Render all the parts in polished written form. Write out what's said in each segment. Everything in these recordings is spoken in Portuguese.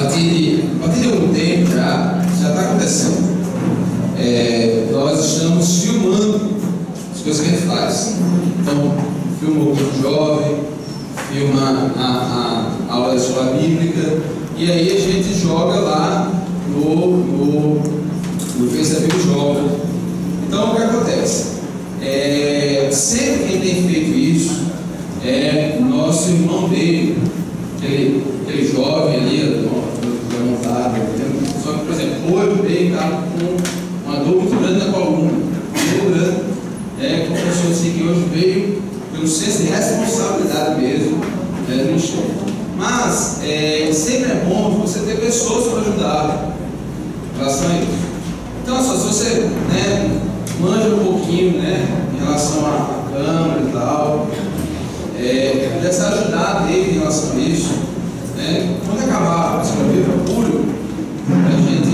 partir de algum tempo já está acontecendo. Nós estamos filmando as coisas que a gente faz. Então, filma o grupo jovem, filma a aula da escola bíblica, e aí a gente joga lá no Facebook Jovem. Então, o que acontece? Sempre quem tem feito isso é o nosso irmão dele, aquele jovem ali, montado. Só que, por exemplo, hoje veio com uma dor muito grande na coluna, muito grande, como pessoa assim que hoje veio pelo senso de responsabilidade mesmo do ministério. Mas sempre é bom você ter pessoas para ajudar em relação a isso. Então, se você manja um pouquinho em relação à câmera e tal, pudesse ajudar dele em relação a isso, quando acabar a escrever, procure para a gente,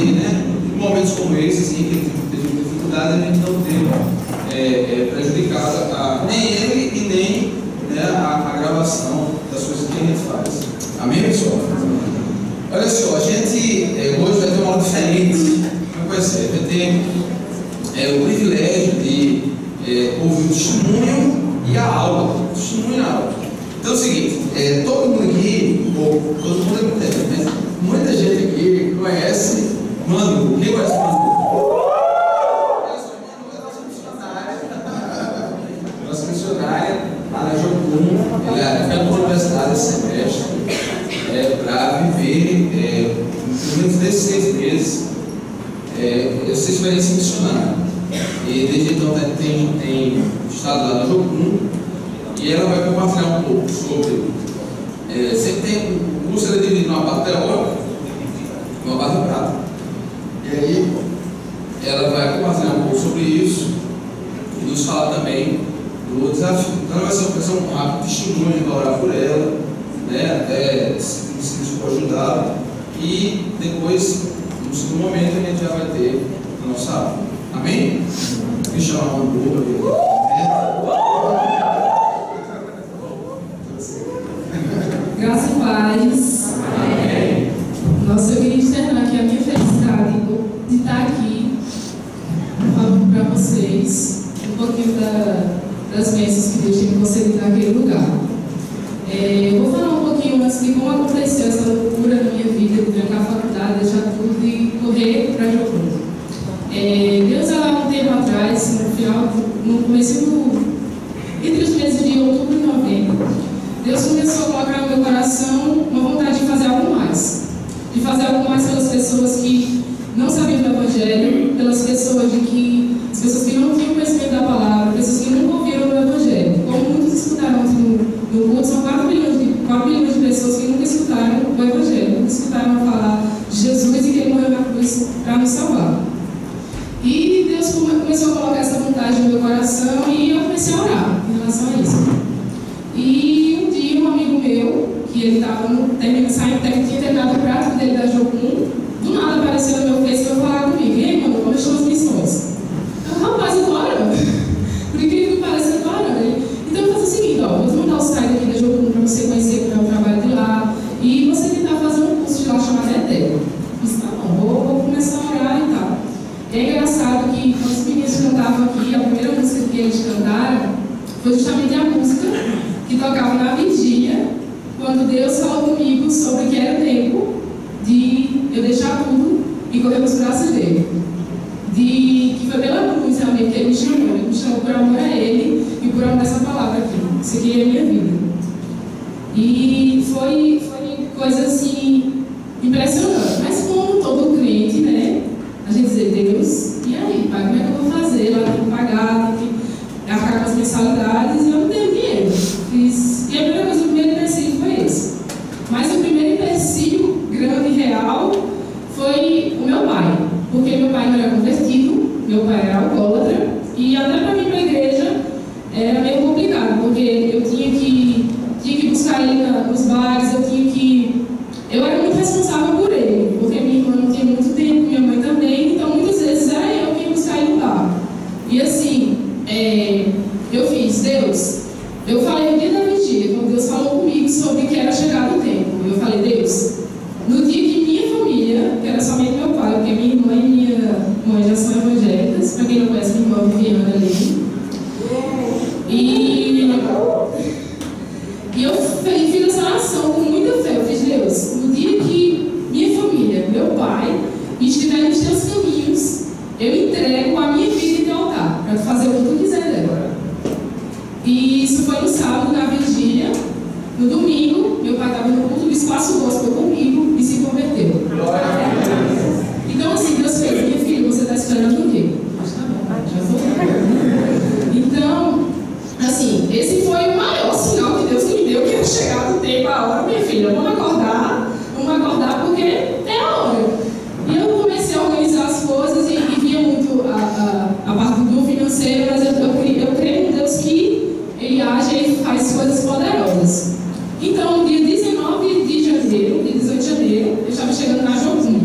em momentos como esse, assim, que tem dificuldade, a gente não ter prejudicado nem ele e nem a gravação das coisas que a gente faz. Amém, pessoal? Olha só, a gente hoje vai ter uma aula diferente. Como vai ser? Vai ter o privilégio de ouvir o testemunho e a aula. Testemunho e a aula. Então é o seguinte, todo mundo aqui, todo mundo é muita gente, né? Muita gente aqui conhece Manu. Quem conhece Manu? Nossa missionária lá na Jocum, ela é na universidade esse semestre, para viver pelo menos 16 meses essa experiência missionária. E desde então tem estado lá na Jocum, e ela vai compartilhar um pouco sobre. Sempre tem o curso dividido numa parte teórica e uma parte prática. E aí ela vai compartilhar um pouco sobre isso e nos falar também do desafio. Então ela vai ser um rápido testemunho, vai orar por ela, até se isso for ajudar. E depois, no segundo momento, a gente já vai ter a nossa aula. Amém? Deixa eu chamar uma boa. Graças e paz. Amém. Nossa, eu queria externar aqui a minha felicidade de estar aqui falando para vocês um pouquinho das bênçãos que Deus tem me concedido naquele lugar. Eu vou falar um pouquinho antes de como aconteceu essa loucura na minha vida, de trancar a faculdade, deixar tudo e correr para Jocum. Deus, há um tempo atrás, no começo entre os meses de outubro e novembro, Deus começou a colocar no meu coração uma vontade de fazer algo mais. De fazer algo mais pelas pessoas que não sabiam do Evangelho, pelas pessoas as pessoas que não tinham conhecimento da palavra, pessoas que nunca ouviram do Evangelho. Como muitos escutaram ontem no culto, são 4 milhões de pessoas que nunca escutaram o Evangelho, nunca escutaram falar de Jesus e que Ele morreu na cruz para nos salvar. E Deus começou a colocar essa vontade no meu coração e eu comecei a orar em relação a isso. E um dia um amigo meu, que ele estava tinha terminado o prático dele da Jocum, do nada apareceu no meu Face e foi falar comigo: "Ei, mano, como estão as missões?" Rapaz, eu tô orando. Por incrível que pareça, eu tô orando. Então eu faço o seguinte, vou te mandar o site aqui da Jocum para você conhecer o trabalho de lá e você tentar fazer um curso de lá chamado ETEL. Eu disse: tá bom, vou começar a orar e tal. É engraçado que quando os meninos cantavam aqui, a primeira música que eles cantaram foi justamente a música que tocava na vigília, quando Deus falou comigo sobre que era tempo de eu deixar tudo e correr para os braços dele. Que foi pela cruz realmente que ele me chamou por amor a ele e por amor dessa palavra aqui. Isso aqui é a minha vida. E foi coisa assim impressionante. Mas como todo crente, a gente dizer: Deus, e aí, pai, como é que eu vou fazer? Lá tem que pagar, tem que arcar com as mensalidades e eu não tenho dinheiro. E a primeira coisa, o primeiro empecilho foi esse. Mas o primeiro empecilho grande e real foi o meu pai. Porque meu pai não era convertido, meu pai era alcoólatra, e até para vir para a igreja era meio complicado, porque eu tinha que buscar ele nos bares, eu era muito responsável por ele, porque minha irmã não tinha muito tempo, minha mãe também, então muitas vezes era eu que ia buscar ele no bar. E assim, eu fiz: Deus, eu falei no dia da vigília, quando Deus falou comigo sobre que era chegado o tempo, eu falei: Deus, no dia que minha mães já são evangélicas, para quem não conhece, minha irmã Viviana ali. E eu fiz essa oração com muita fé. Eu fiz, Deus, no dia que minha família, meu pai, estiver nos teus caminhos, eu entrego a minha vida em teu altar, para fazer o que tu quiser dela. E isso foi no sábado, na vigília. No domingo, meu pai estava no culto do Espaço Gospel comigo e se converteu. Então, assim, Deus fez, minha filha, você está esperando o quê? Mas tá bom, já vou. Então, assim, esse foi o maior sinal que Deus me deu, que era chegado o tempo, a hora, minha filha, vamos acordar porque é a hora. E eu comecei a organizar as coisas e via muito a parte do financeiro, mas eu creio em Deus que Ele age e faz coisas poderosas. Então, no dia 19 de janeiro, dia 18 de janeiro, eu estava chegando na Jocum.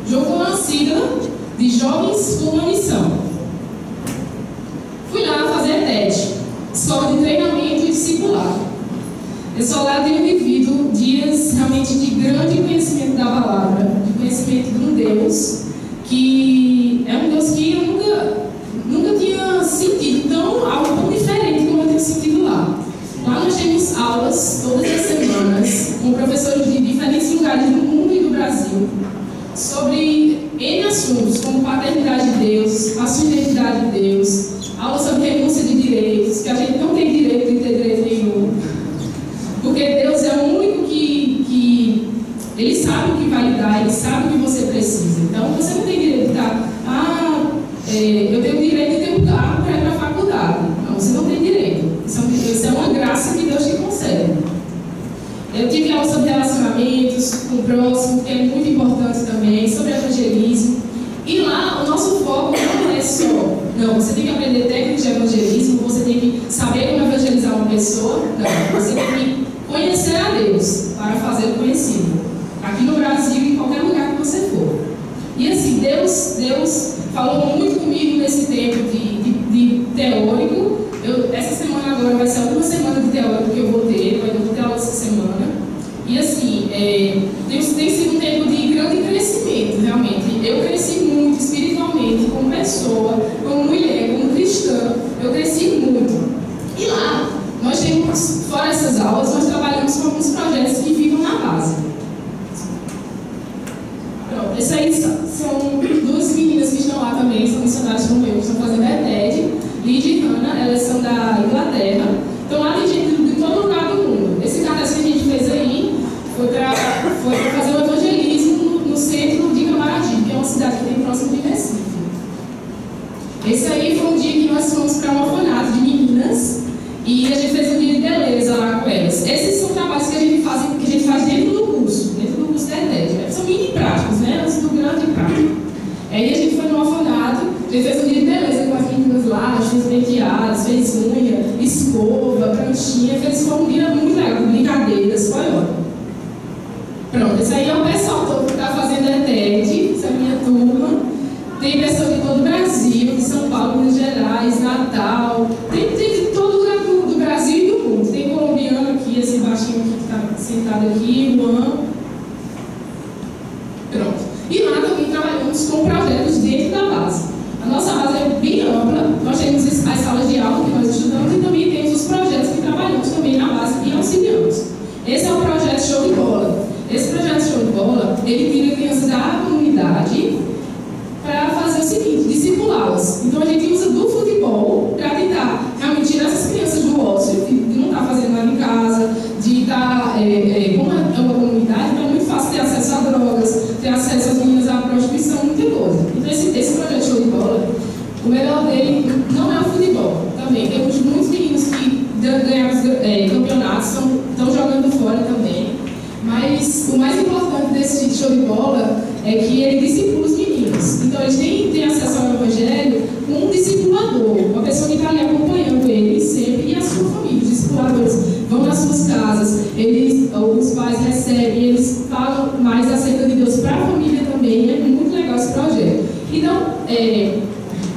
Jocum é uma sigla de Jovens com uma Missão. Fui lá fazer TED, Escola de Treinamento e Discipulado. Eu só lá tenho vivido dias realmente de grande conhecimento da palavra, de conhecimento de um Deus, que é um Deus que eu nunca tinha sentido algo tão diferente como eu tenho sentido lá. Lá nós temos aulas todas as semanas com professores de diferentes lugares do mundo e do Brasil sobre N assuntos, como paternidade de Deus, a sua identidade de Deus, aulas sobre renúncia de direitos, que a gente não tem direito de ter direito nenhum, porque Deus é o único que Ele sabe o que vai lhe dar, Ele sabe o que você precisa. Então você não tem direito de estar, eu tenho direito de ter um carro para ir para a faculdade. Não, você não tem direito. Isso é uma graça que Deus te concede. Eu tive aula sobre relacionamentos com o próximo, que é muito importante também, sobre evangelismo. E lá o nosso foco não é só, você tem que aprender técnicas de evangelismo, você tem que saber como evangelizar uma pessoa. Não, você tem que conhecer a Deus para fazê-lo conhecido. Aqui no Brasil e em qualquer lugar que você for. E assim, Deus falou muito comigo nesse tempo de teórico. Essa semana agora vai ser a última semana de teórico que eu vou ter aula essa semana. E assim, tem sido um tempo de grande crescimento, realmente. Eu cresci muito espiritualmente, como pessoa, como mulher, como cristã. Eu cresci muito. E lá, nós temos, fora essas aulas, nós trabalhamos com alguns projetos que ficam na base. Pronto, essas aí são duas meninas que estão lá também, são missionárias como eu, que estão fazendo a TED. Lidia e Hannah, elas são da Inglaterra. Então lá tem gente de todo lugar do mundo. Esse cartaz que a gente fez aí foi para fazer o evangelismo no centro de Camaragibe, que é uma cidade que tem próximo de Recife. Esse aí foi um dia que nós fomos para um orfanato de meninas e a gente fez um dia de beleza lá com elas. Esses são trabalhos que a gente faz dentro do curso da ETED. São mini práticos, né? Antes do grande prático. Aí a gente foi no orfanato, a gente fez um dia de beleza com as meninas lá, fez penteados, fez unha, escova, pranchinha, foi um dia muito legal, com brincadeiras, foi ótimo. Pronto, esse aí é o pessoal todo que está fazendo a TED, essa é a minha turma. Tem pessoas de todo o Brasil, de São Paulo, Minas Gerais, Natal, tem de todo lugar do Brasil e do mundo. Tem colombiano aqui, esse baixinho aqui que está sentado aqui, Juan. Pronto. E lá também trabalhamos com projetos dentro da base. A nossa base é bem ampla, nós temos as salas de aula que nós estudamos e também temos os projetos que trabalhamos também na base e auxiliamos. Esse é o projeto Show de Bola. Esse projeto Show de Bola, ele tira crianças da comunidade para fazer o seguinte, discipulá-las. Então a gente usa do futebol para tentar realmente tirar essas crianças do ócio, de não estar fazendo nada em casa, de estar, como é uma comunidade, então é muito fácil ter acesso a drogas, ter acesso às meninas à prostituição, muita coisa. Então esse projeto Show de Bola, o melhor dele não é o futebol. Também temos muitos meninos que ganharam campeonatos, estão jogando fora também. Mas o mais importante desse show de bola é que ele discipula os meninos. Então eles têm acesso ao evangelho com um discipulador, uma pessoa que está ali acompanhando eles sempre e a sua família. Os discipuladores vão nas suas casas, os pais recebem, eles falam mais acerca de Deus para a família também. É muito legal esse projeto. Então,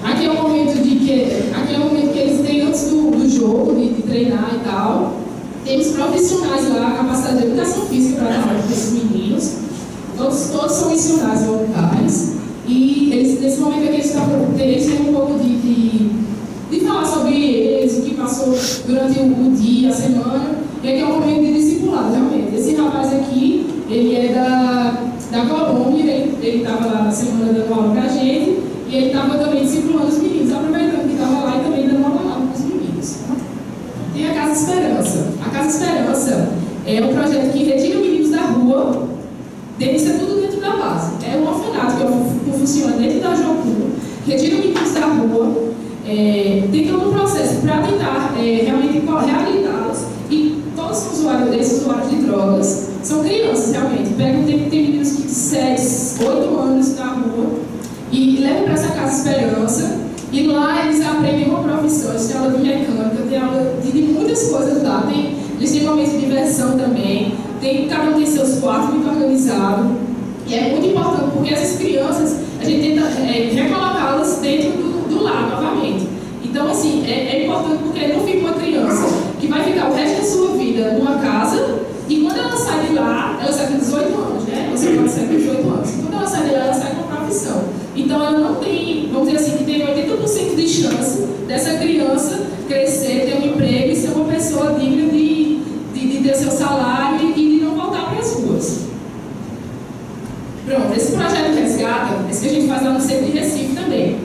aqui é o momento que eles têm antes do jogo, de treinar e tal. Temos profissionais lá, capacidade de educação física para trabalhar com esses meninos. Todos são missionários voluntários. E nesse eles têm um pouco de falar sobre eles, o que passou durante o dia, a semana, e aqui é um momento de discipulado, realmente. Esse rapaz aqui, ele é da Colômbia, ele estava lá na semana dando aula pra gente, e ele estava também discipulando os meninos, aproveitando que estava lá e também dando aula para os meninos. Tem a Casa Esperança. A Casa Esperança é um projeto que retira meninos da rua, isso é tudo dentro da base. É um orfanato que funciona dentro da Jocum, retira meninos da rua, tem todo um processo para tentar realmente reabilitá-los, e todos os usuários de drogas são crianças, realmente. Tem meninos que de 7, 8 anos na rua e levam para essa Casa Esperança, e lá eles aprendem uma profissão, eles têm aula de mecânica, tem aula de muitas coisas lá, eles têm momentos de diversão também, cada um tem seus quartos muito organizados, e é muito importante porque essas crianças, a gente tenta recolocá-las dentro do lar novamente. Então, assim, é importante porque não fica uma criança que vai ficar o resto da sua vida numa casa, e quando ela sai de lá, ela sai com 18 anos, né? Você pode sair com 18 anos. Quando ela sai de lá, ela sai com uma profissão. Então, ela não tem, vamos dizer assim, que tem 80% de chance dessa criança crescer, ter um emprego e ser uma pessoa digna de ter seu salário e de não voltar para as ruas. Pronto, esse projeto Resgata, esse que a gente faz lá no centro de Recife também.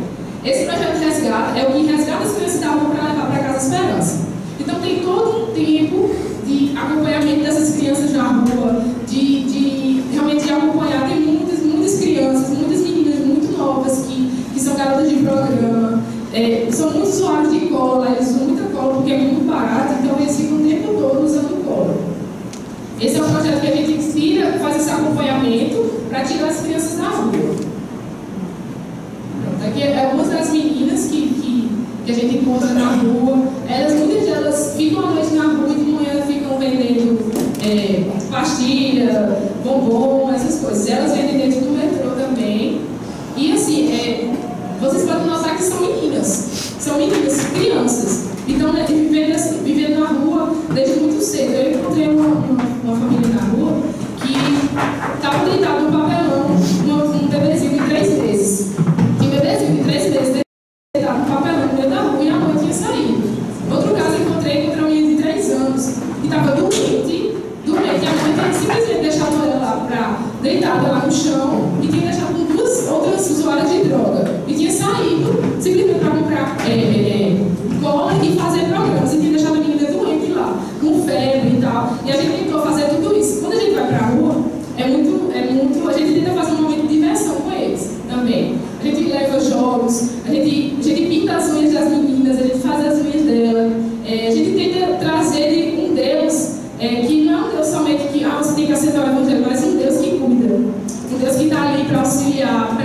Esse projeto Resgata é o que resgata as crianças da rua para levar para a Casa Esperança. Então, tem todo um tempo de acompanhamento dessas crianças na rua, realmente de acompanhar. Tem muitas crianças, muitas meninas muito novas que são garotas de programa, são muitos usuários de cola, eles usam muita cola porque é muito barato, então eles ficam o tempo todo usando cola. Esse é um projeto que a gente faz esse acompanhamento para tirar as crianças da rua. Aqui é algumas das meninas que a gente encontra na rua, muitas delas ficam à noite na rua e de manhã ficam vendendo pastilha, bombom, essas coisas. Elas vendem dentro do metrô também. E assim, vocês podem notar que são meninas, crianças. Então, vivendo na rua desde muito cedo. Eu encontrei uma família na rua que estava deitado no papelão, um bebezinho de 3 meses. Um bebezinho de 3 meses deitado no papelão no meio da rua e a mãe tinha saído. Outro caso, encontrei uma menina de 3 anos que estava doente, e a mãe tinha simplesmente deixado ela lá deitada lá no chão e tinha deixado com 2 outras usuárias de droga. E tinha saído simplesmente para comprar cola e fazer programas. E tinha deixado a menina doente lá, com febre e tal. E a gente tentou fazer tudo isso. Quando a gente vai para a rua, a gente tenta fazer um momento de diversão com eles também. A gente leva jogos, a gente pinta as unhas das meninas, a gente faz as unhas delas. A gente tenta trazer um Deus que não é um Deus somente que você tem que aceitar o Evangelho, mas um Deus que cuida. Um Deus que está ali para auxiliar,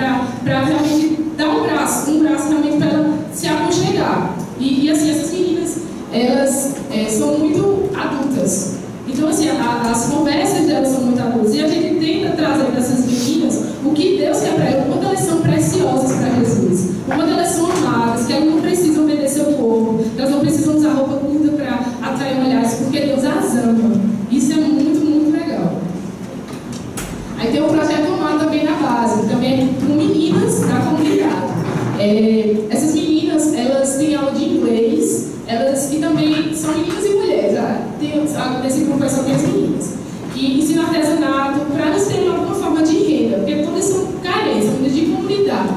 para realmente dar um braço realmente para ela se aconchegar. E assim, essas meninas, elas são muito adultas. Então, assim, as conversas delas são muito adultas. E a gente tenta trazer para essas meninas o que Deus quer para elas, o quanto elas são preciosas para Jesus, o quanto elas são amadas, que elas não precisam vender seu corpo, que elas não precisam usar roupa curta para atrair olhares, porque Deus as ama. Isso é muito, muito legal. Aí tem o projeto Amar também na base, também com meninas da comunidade. Essas meninas, elas têm aula de inglês, e também são meninas e mulheres. Nesse grupo só tem as meninas, que ensinam artesanato para elas terem alguma forma de renda, porque todas são carentes, são meninas de comunidade.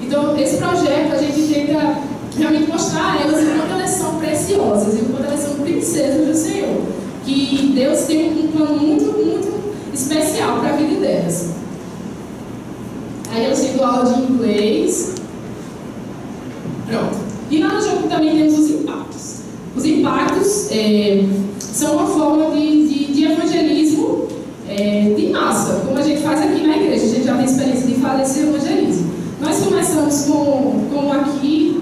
Então, esse projeto a gente tenta realmente mostrar a elas o quanto elas são preciosas e o quanto elas são princesas do Senhor. Que Deus tem um plano muito, muito especial para a vida delas. Aí elas têm aula de inglês. Pronto. E lá no jogo também temos os impactos. Os impactos são uma forma de evangelismo de massa, como a gente faz aqui na igreja. A gente já tem experiência de fazer esse evangelismo. Nós começamos com aqui.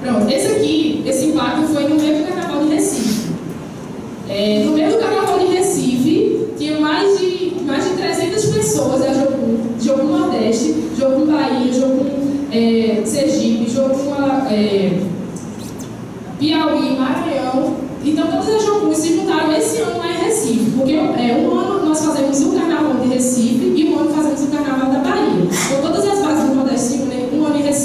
Pronto, esse impacto foi no meio do Carnaval de Recife. No meio do Carnaval de Recife, tinha mais de 300 pessoas da Jocum Nordeste, Jocum Bahia, Jocum Sergipe, Jocum Piauí, Maranhão. Então, todas as Jocuns se juntaram esse ano lá em Recife, porque um ano nós fazemos Carnaval de Recife e um ano fazemos o Carnaval da Bahia. Então, todas as bases do Nordeste, um ano em Recife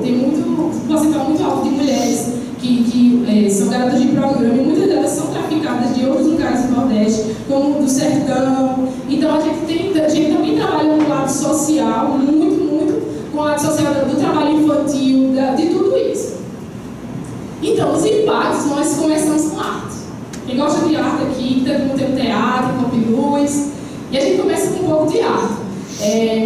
tem muito porcentagem muito alto de mulheres que são garotas de programa, e muitas delas são traficadas de outros lugares do Nordeste, como do Sertão. Então a gente também trabalha no lado social, muito com o lado social do trabalho infantil, de tudo isso. Então, os impactos, nós começamos com arte. Quem gosta de arte aqui, todo mundo tem um teatro, com luz, e a gente começa com um pouco de arte.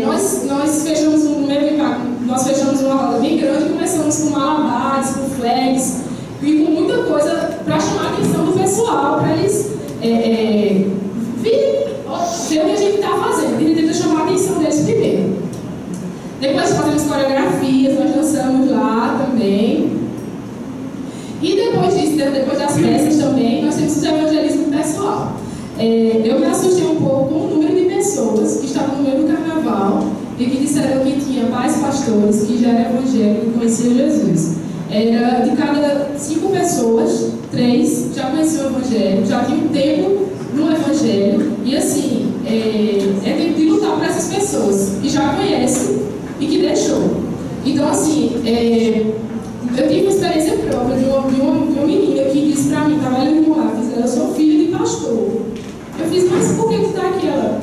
Nós fechamos um primeiro impacto, nós fechamos uma roda bem grande, começamos com malabares, com flags, e com muita coisa para chamar a atenção do pessoal, para eles verem o que a gente está fazendo. Ele tenta chamar a atenção deles primeiro. Depois fazemos coreografias, nós dançamos lá também. E depois disso, depois das peças também, nós temos o evangelismo pessoal. Eu me assustei um pouco com o número de pessoas que estavam no meio do carnaval e que disseram que tinha pais pastores que já eram evangélicos e conheciam Jesus. Era de cada 5 pessoas, 3 já conheciam o evangelho, já tinham tempo no evangelho, e assim, é tempo de lutar para essas pessoas que já conhecem e que deixou. Então assim, eu tive uma experiência própria de uma menina que disse pra mim, estava ali no lado, dizendo: eu sou filha de pastor. Eu fiz: mas por que tu está aqui? Ela: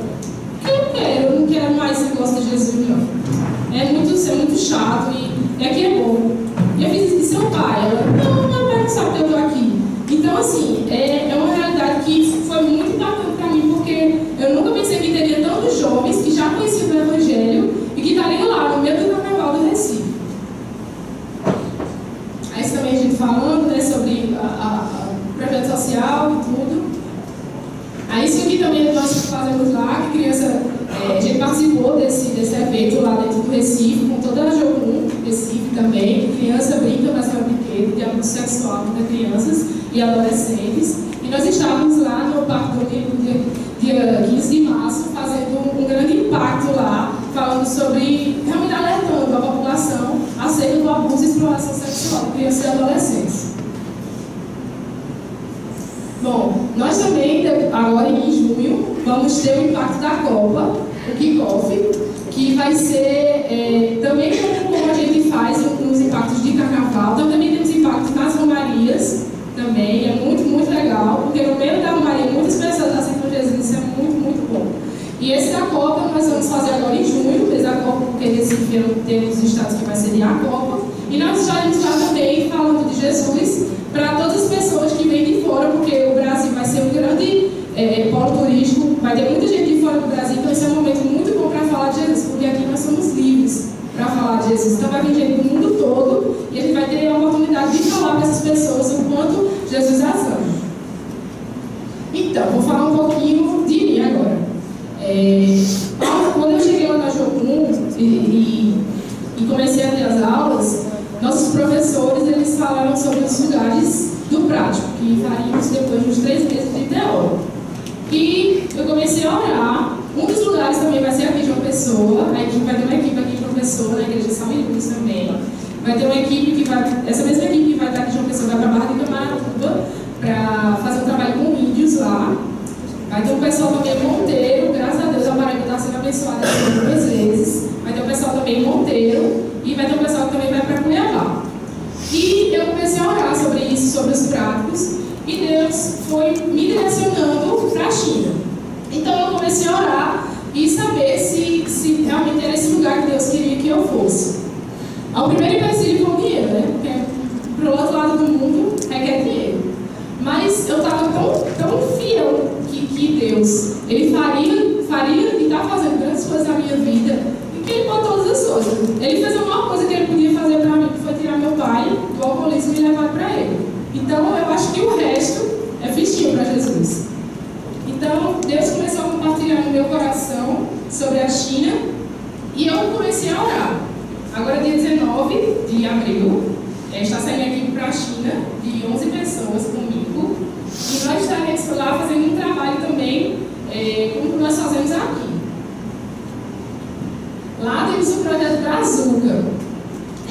porque eu não quero mais esse negócio de Jesus, não. É muito chato e aqui é bom. E eu fiz: e seu pai? Ela: não, meu pai não sabe que eu estou aqui. Então assim, é uma realidade que foi muito importante para mim, porque eu nunca pensei que teria tantos jovens que já conheciam o evangelho e que estariam lá no meio do carnaval do Recife. Aí também a gente falando, né, sobre o projeto social e tudo. Aí isso aqui também nós fazemos lá, que criança, a gente participou desse evento lá dentro do Recife, com toda a Jogum, Recife também, que criança brinca, mas é um brinquedo de abuso sexual para crianças e adolescentes. E nós estávamos lá no Parque do Rio, dia 15 de março, fazendo um grande impacto lá, falando sobre, realmente alertando a população acerca do abuso e exploração sexual de crianças e adolescentes. Bom, nós também, agora em junho, vamos ter o impacto da Copa, o Kickoff, que vai ser também como a gente faz nos impactos de carnaval. Então também temos impactos nas romarias, também é muito legal, porque no meio da romaria muitas pessoas aceitam Jesus, isso é muito bom. E esse da Copa nós vamos fazer agora em junho, desde a Copa, porque Recife tem os estados que vai ser a Copa, e nós estaremos lá também falando de Jesus para todas as pessoas que vêm de fora, porque o Brasil vai ser um grande polo turístico, vai ter muita gente de fora do Brasil, então esse é um momento muito bom para falar de Jesus, porque aqui nós somos livres para falar de Jesus. Então vai vir gente do mundo todo e a gente vai ter a oportunidade de falar para essas pessoas o quanto Jesus as ama. Então, vou falar um pouquinho de mim agora. Quando eu cheguei lá na Jogum e comecei a ter as aulas, nossos professores eles falaram sobre os lugares do prático, que faríamos depois de uns 3 meses de teórico. E eu comecei a orar. Um dos lugares também vai ser aqui de João Pessoa. Vai ter uma equipe aqui de João Pessoa, na igreja de São Luís também. Vai ter uma equipe que vai, essa mesma equipe que vai estar aqui de João Pessoa vai para a Barra de Camaratuba para fazer um trabalho com índios lá. Vai ter um pessoal também em Monteiro, graças a Deus a Paraíba está sendo abençoada 2 vezes. Vai ter um pessoal também em Monteiro e vai ter um pessoal que também vai para Cuiabá. E eu comecei a orar sobre isso, sobre os práticos, e Deus foi me direcionando para a China. Então eu comecei a orar e saber se realmente era esse lugar que Deus queria que eu fosse. O primeiro empecilho foi o dinheiro, né? Porque para o outro lado do mundo requer dinheiro. Mas eu estava tão fiel que Deus, Ele faria e está fazendo grandes coisas na minha vida, e que Ele pode todas as coisas. Ele fez a maior coisa que Ele podia fazer para mim, que foi tirar meu pai do alcoolismo e levar para Ele. Então eu acho que o resto é fichinho para Jesus. Então Deus começou a compartilhar no meu coração sobre a China e eu comecei a orar. Agora dia 19 de abril, está saindo a equipe para a China de 11 pessoas comigo, e nós estaremos lá fazendo um trabalho também, como nós fazemos aqui. Lá temos o projeto Brazuca.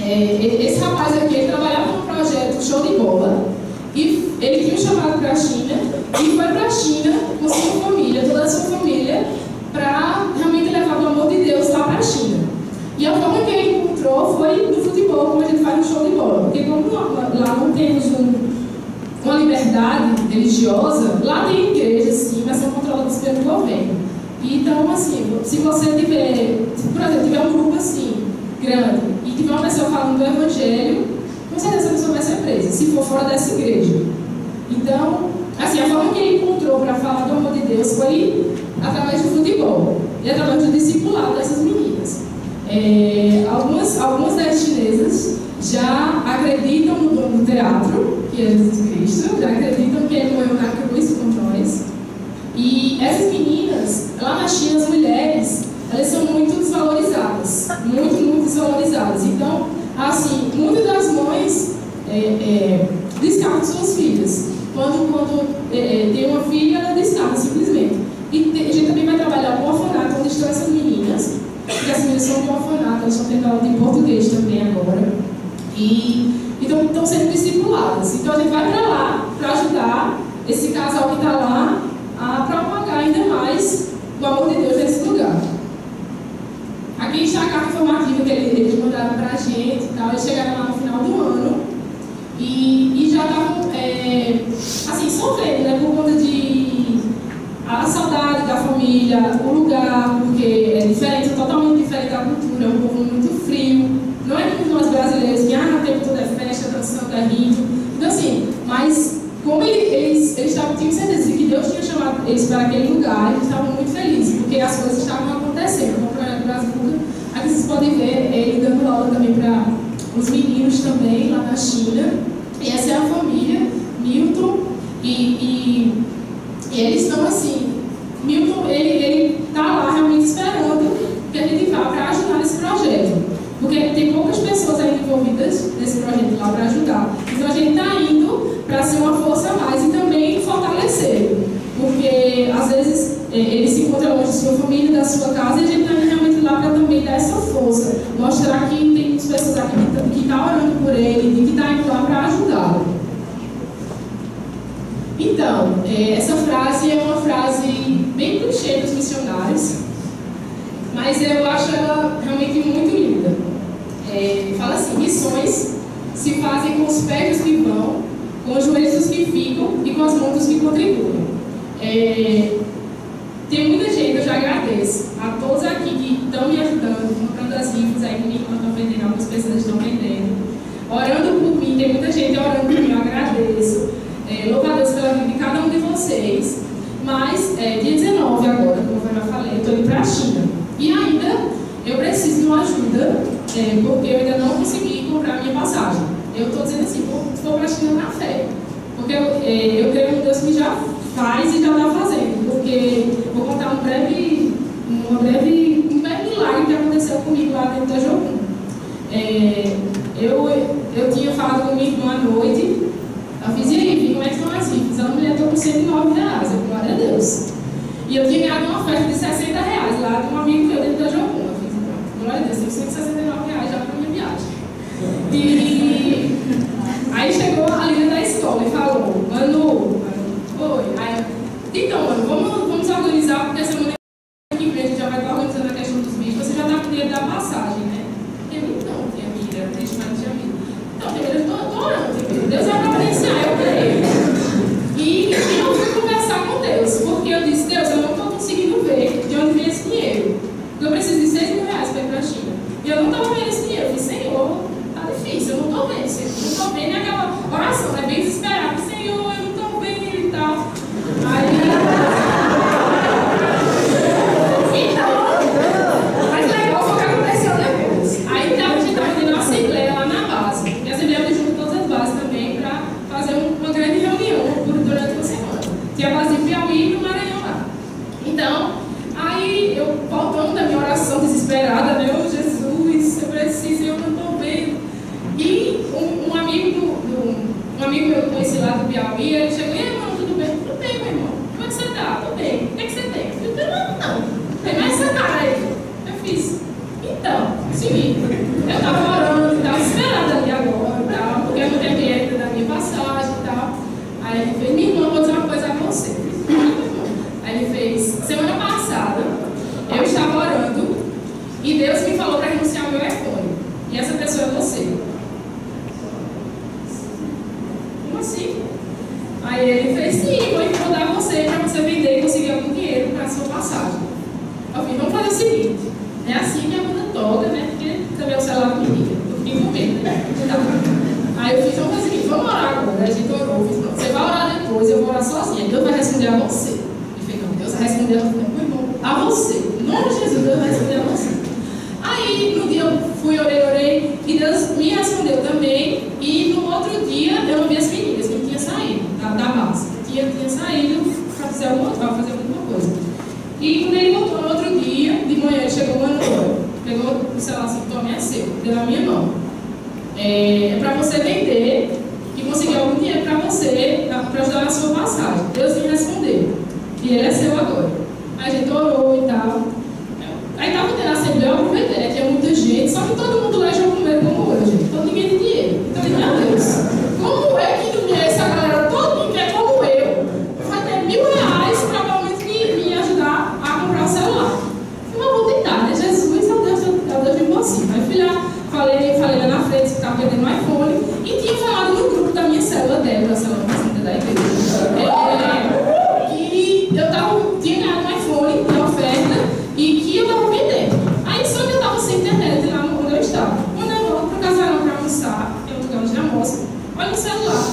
Esse rapaz aqui, ele trabalhava no projeto Show de Bola, e ele tinha um chamado para a China, e foi para a China com sua família, toda a sua família, para realmente levar o amor de Deus lá para a China. E a forma que ele encontrou foi no atividade religiosa, lá tem igrejas, sim, mas são controladas pelo governo. Então, assim, se você tiver, por exemplo, tiver um grupo assim, grande, e tiver uma pessoa falando do evangelho, com certeza a pessoa vai ser presa, se for fora dessa igreja. Então, assim, a forma que ele encontrou para falar do amor de Deus foi através do futebol e através do discipulado dessas meninas. Algumas das chinesas já acreditam no dono do teatro, que é Jesus Cristo, já acreditam que ele morreu na cruz por nós. E essas meninas, lá na China, as mulheres, elas são muito desvalorizadas, muito desvalorizadas. Então, assim, muitas das mães descartam suas filhas. Quando tem uma filha, ela descarta simplesmente. E a gente também vai trabalhar com o orfanato, onde estão essas meninas, porque as meninas são de orfanato, elas estão tendo aula de português também agora. E então estão sendo discipuladas. Então a gente vai para lá para ajudar esse casal que está lá a propagar ainda mais o amor de Deus nesse lugar. Aqui está a carta informativa que eles mandaram para a gente e tal. Eles chegaram lá no final do ano e já estavam assim, sofrendo, né, por conta de a saudade da família, o lugar, porque é diferente, é totalmente diferente da cultura, é um povo muito frio. Não é como nós brasileiros, que o tempo todo é festa, dançando, é rindo. Então, assim, mas como eles tinham certeza de que Deus tinha chamado eles para aquele lugar, eles estavam muito felizes, porque as coisas estavam acontecendo. Como o projeto Brasil, aqui vocês podem ver ele dando aula também para os meninos também, lá na China. E essa é a família, Milton, e eles estão assim, Milton, ele está lá realmente esperando que a gente vá para ajudar nesse projeto. Porque tem poucas pessoas ainda envolvidas nesse projeto lá para ajudar. Então a gente está indo para ser uma força a mais e também fortalecer. Porque às vezes ele se encontra longe da sua família, da sua casa, e a gente está indo realmente lá para também dar essa força. Mostrar que tem muitas pessoas aqui que estão orando por ele e que estão indo lá para ajudá-lo. Então, essa frase é uma frase bem clichê dos missionários, mas eu acho ela realmente muito linda. Fala assim: missões se fazem com os pés dos que vão, com os joelhos dos que ficam e com as mãos dos que contribuem. Tem muita gente, eu já agradeço a todos aqui que estão me ajudando, comprando as rifas aí comigo, quando estão vendendo, algumas pessoas estão vendendo, orando por mim. Tem muita gente orando por mim, eu agradeço. Louvo a Deus pela vida de cada um de vocês. Mas, dia 19 agora, como eu já falei, eu estou indo para a China. E ainda eu preciso de uma ajuda, porque eu ainda não consegui comprar a minha passagem. Eu estou dizendo assim, vou para a China na fé. Porque eu creio em Deus que já faz e já está fazendo. Porque vou contar um breve milagre que aconteceu comigo lá dentro da Jocum. Eu tinha falado com minha irmã à noite. Eu fiz, e aí, como é que estão as rifas? A mulher estou com R$109, eu, glória a Deus. E eu tinha ganhado uma oferta de R$60 lá de um amigo meu dentro da Jocum. Eu fiz, glória a Deus, tenho R$169 já para minha viagem. E aí chegou a líder da escola e falou: Manu, oi. Aí, então, Manu, vamos organizar, porque semana que vem a gente já vai estar organizando a questão dos bichos. Você já está com dinheiro da passagem, né? Eu não tinha vida, triste, mas não tinha vida. Então, eu estou orando, Deus vai providenciar, eu creio. E eu fui conversar com Deus, porque eu disse: Deus, eu não estou conseguindo ver de onde vem esse dinheiro. Eu preciso de R$6.000 para ir para a China. E eu não estava vendo esse dinheiro. Eu disse: Senhor, tá difícil, eu não estou vendo. Não estou vendo, é aquela oração, é bem desesperada: Senhor, eu não estou vendo e tal. Então, mas legal foi o que aconteceu depois. Aí então, a gente estava tendo uma assembleia lá na base. E a assembleia eu junto todas as bases também para fazer uma grande reunião durante uma semana. Tinha a base de Piauí e no Maranhão lá. Então, aí eu voltando da minha oração desesperada, meu Jesus, eu preciso, eu não estou vendo. E um amigo meu que eu conheci lá do Piauí, ele chegou: e aí, irmão, tudo bem? Tudo bem, meu irmão. Como é que você está? Tudo bem. O que é que você tem? Eu não. Tem mais essa cara aí. Eu fiz: então, seguinte, eu estava orando, estava esperando ali agora e tal, porque eu não tenho dinheiro da minha passagem e tal. Aí ele fez: minha irmã, vou dizer uma coisa a você. Eu fiz: meu irmão. Aí ele fez: semana passada, eu estava orando e Deus me falou para renunciar ao meu iPhone. E essa pessoa é você. Como assim? Aí ele fez, sim, vou incomodar você para você vender e conseguir algum dinheiro para a sua passagem. Eu falei, vamos fazer o seguinte, é assim que a banda toca, né? Porque também o celular me liga, eu fiquei com medo, né? Aí eu fiz, vamos fazer o seguinte, vamos orar agora. A gente orou, fiz, você vai orar depois, eu vou orar sozinha, Deus vai responder a você. Ele fez, não, Deus vai responder a você. Em nome de Jesus, Deus vai responder a você. Aí, no dia eu fui, orei, e Deus me respondeu também. E no outro dia, eu não vi as meninas, que eu tinha saído da base. Eu tinha saído para fazer alguma coisa. E quando ele voltou no outro dia, de manhã, ele chegou uma hora, pegou o celular assim, tome, é seu, deu na minha mão. É para você vender e conseguir algum dinheiro para você, para ajudar na sua passagem. Deus me respondeu. E ele é seu agora. Aí a gente orou e tal. Aí estava tendo a assembleia, eu aproveitei, né? Tinha muita gente, só que todo mundo lá já comeu como eu, gente. Então ninguém tem dinheiro. Então, meu Deus, como é que não é essa galera todo mundo quer como eu? Vai ter R$1.000 para pelo menos me ajudar a comprar o celular. Eu vou tentar, né? Jesus é o Deus de você. Aí fui lá, falei lá na frente que estava perdendo um iPhone e tinha falado no grupo da minha célula dela, a célula da igreja. Que eu tinha ganhado um iPhone de oferta e que eu estava vendendo. Aí só que eu estava sem internet lá onde eu estava. Quando eu volto para o casarão para almoçar, que é um lugar onde eu almoço, olha no celular.